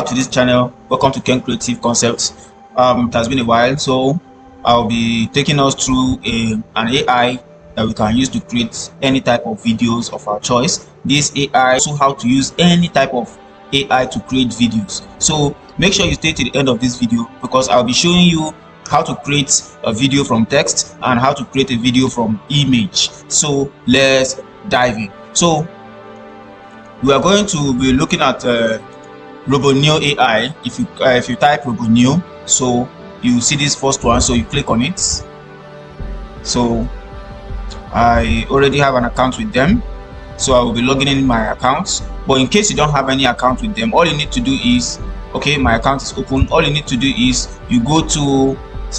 To this channel. Welcome to Ken Creative Concepts. It has been a while, so I'll be taking us through an AI that we can use to create any type of videos of our choice. This AI also how to use any type of AI to create videos. So make sure you stay to the end of this video because I'll be showing you how to create a video from text and how to create a video from image. So let's dive in. So we are going to be looking at Roboneo AI. If you type Roboneo, so you see this first one, so you click on it. So I already have an account with them, so I will be logging in my account. But in case you don't have any account with them, all you need to do is, okay, my account is open. All you need to do is you go to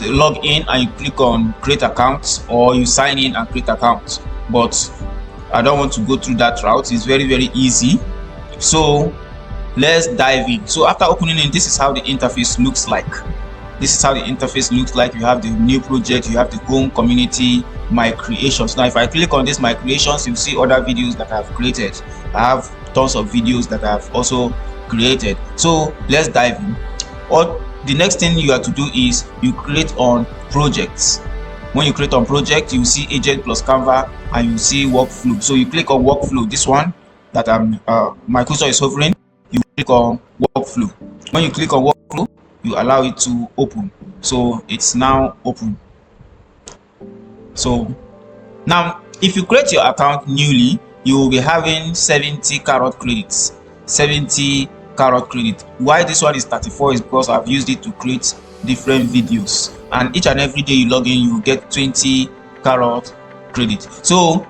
log in and you click on create account, or you sign in and create account. But I don't want to go through that route. It's very easy. So let's dive in. So after opening it, this is how the interface looks like. This is how the interface looks like. You have the new project, you have the home, community, my creations. Now if I click on this my creations, you'll see other videos that I've created. I have tons of videos that I've also created. So let's dive in. Or the next thing you have to do is you create on projects. When you create on project, you see agent plus Canva and you see workflow. So you click on workflow, this one that my cursor is hovering. You click on workflow. When you click on workflow, you allow it to open. So it's now open. So now if you create your account newly, you will be having 70 Carat credits. 70 Carat credit. Why this one is 34 is because I've used it to create different videos, and each and every day you log in, you get 20 Carat credit. So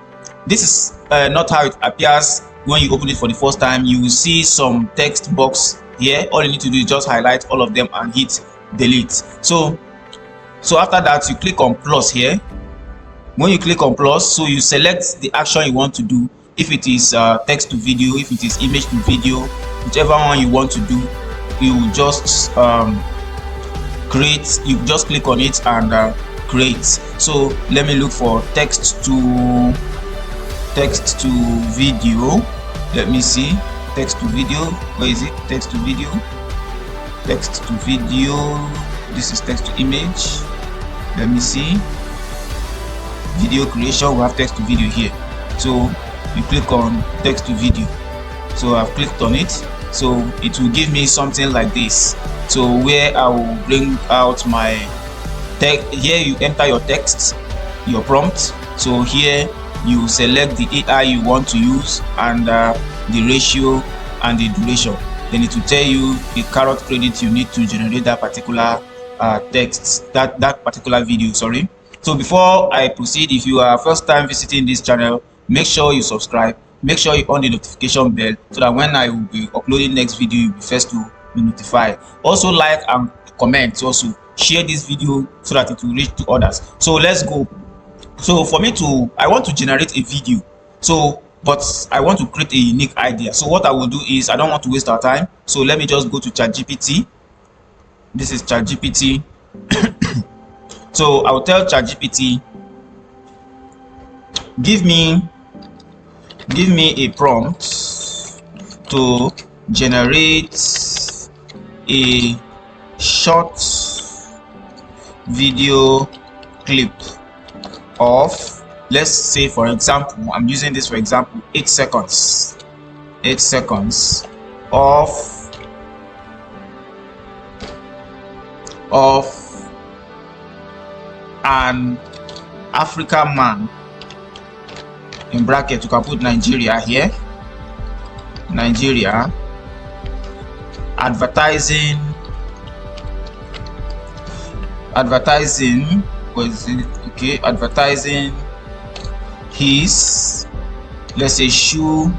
this is not how it appears. When you open it for the first time, you will see some text box here. All you need to do is just highlight all of them and hit delete. So after that, you click on plus here. When you click on plus, so you select the action you want to do. If it is text to video, if it is image to video, whichever one you want to do, you just create. You just click on it and create. So let me look for text to video. Let me see, text to video. Where is it? Text to video. Text to video. This is text to image. Let me see, video creation. We have text to video here. So you click on text to video. So I've clicked on it. So it will give me something like this. So where I will bring out my text. Here you enter your text, your prompt. So here you select the AI you want to use and the ratio and the duration. Then it will tell you the Carat credit you need to generate that particular text, that particular video. Sorry. So before I proceed, if you are first time visiting this channel, make sure you subscribe. Make sure you on the notification bell so that when I will be uploading next video, you'll be first to be notified. Also like and comment. Also share this video so that it will reach to others. So let's go. So for me I want to generate a video. So but I want to create a unique idea. So what I will do is, I don't want to waste our time. So let me just go to ChatGPT. This is ChatGPT. So I will tell ChatGPT, give me a prompt to generate a short video clip of, let's say for example, I'm using this for example, 8 seconds of an African man, in bracket you can put Nigeria here, Nigeria, advertising, was it okay, advertising his, let's say shoes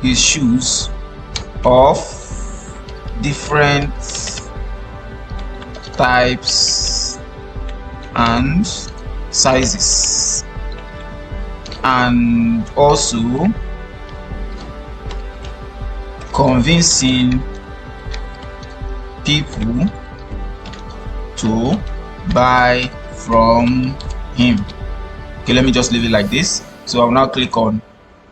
his shoes of different types and sizes, and also convincing people to buy from him. Okay, let me just leave it like this. So I'll now click on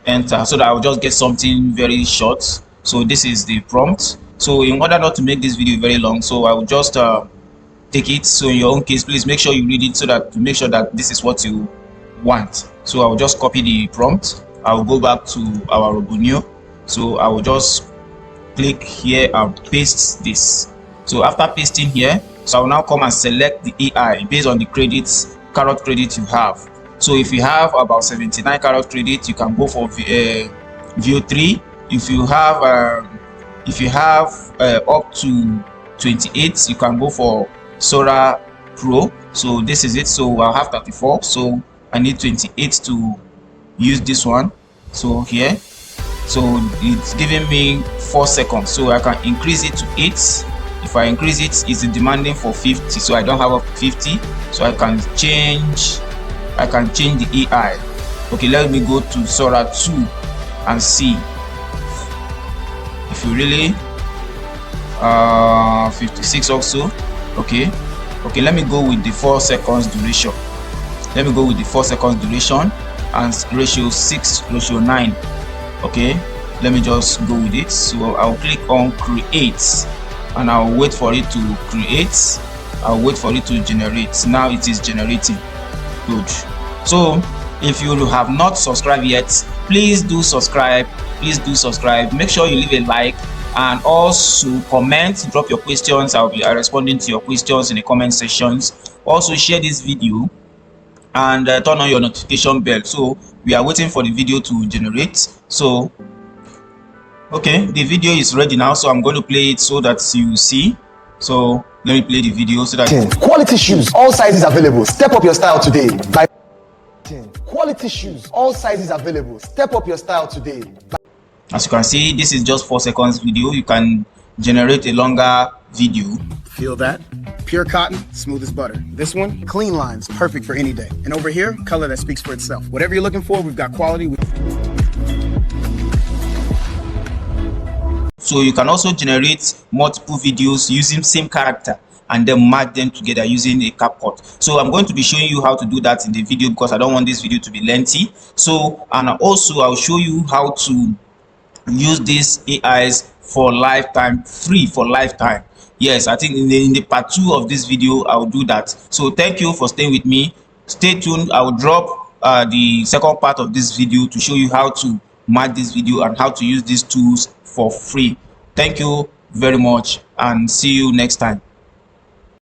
enter, so that I'll just get something very short. So this is the prompt. So in order not to make this video very long, so I will just take it. So in your own case, please make sure you read it so that to make sure that this is what you want. So I will just copy the prompt. I will go back to our Roboneo. So I will just click here and paste this. So after pasting here, so I will now come and select the AI based on the credits, Carat credit you have. So if you have about 79 Carat credit, you can go for View 3. If you have up to 28, you can go for Sora Pro. So this is it. So I'll have 34. So I need 28 to use this one. So here, so it's giving me 4 seconds. So I can increase it to 8. If I increase it, it's demanding for 50. So I don't have a 50. So I can change the AI. Okay, let me go to Sora 2 and see if you really 56 also. Okay, let me go with the 4 seconds duration. Let me go with the 4 seconds duration and ratio 6:9. Okay, let me just go with it. So I'll click on create and I'll wait for it to create. I'll wait for it to generate. Now it is generating. Good. So if you have not subscribed yet, please do subscribe. Make sure you leave a like and also comment, drop your questions. I'll be responding to your questions in the comment sections. Also share this video and turn on your notification bell. So we are waiting for the video to generate. So okay, the video is ready now, so I'm going to play it so that you see. So let me play the video so that quality shoes, all sizes available. Step up your style today by quality shoes, all sizes available. Step up your style today. As you can see, this is just 4 seconds video. You can generate a longer video. Feel that? Pure cotton, smooth as butter. This one, clean lines, perfect for any day. And over here, color that speaks for itself. Whatever you're looking for, we've got quality. So you can also generate multiple videos using same character and then merge them together using a CapCut. So I'm going to be showing you how to do that in the video because I don't want this video to be lengthy. So, and also I'll show you how to use these AIs for lifetime, free for lifetime. Yes, I think in the part 2 of this video I'll do that. So thank you for staying with me. Stay tuned. I will drop the second part of this video to show you how to mark this video and how to use these tools for free. Thank you very much and see you next time.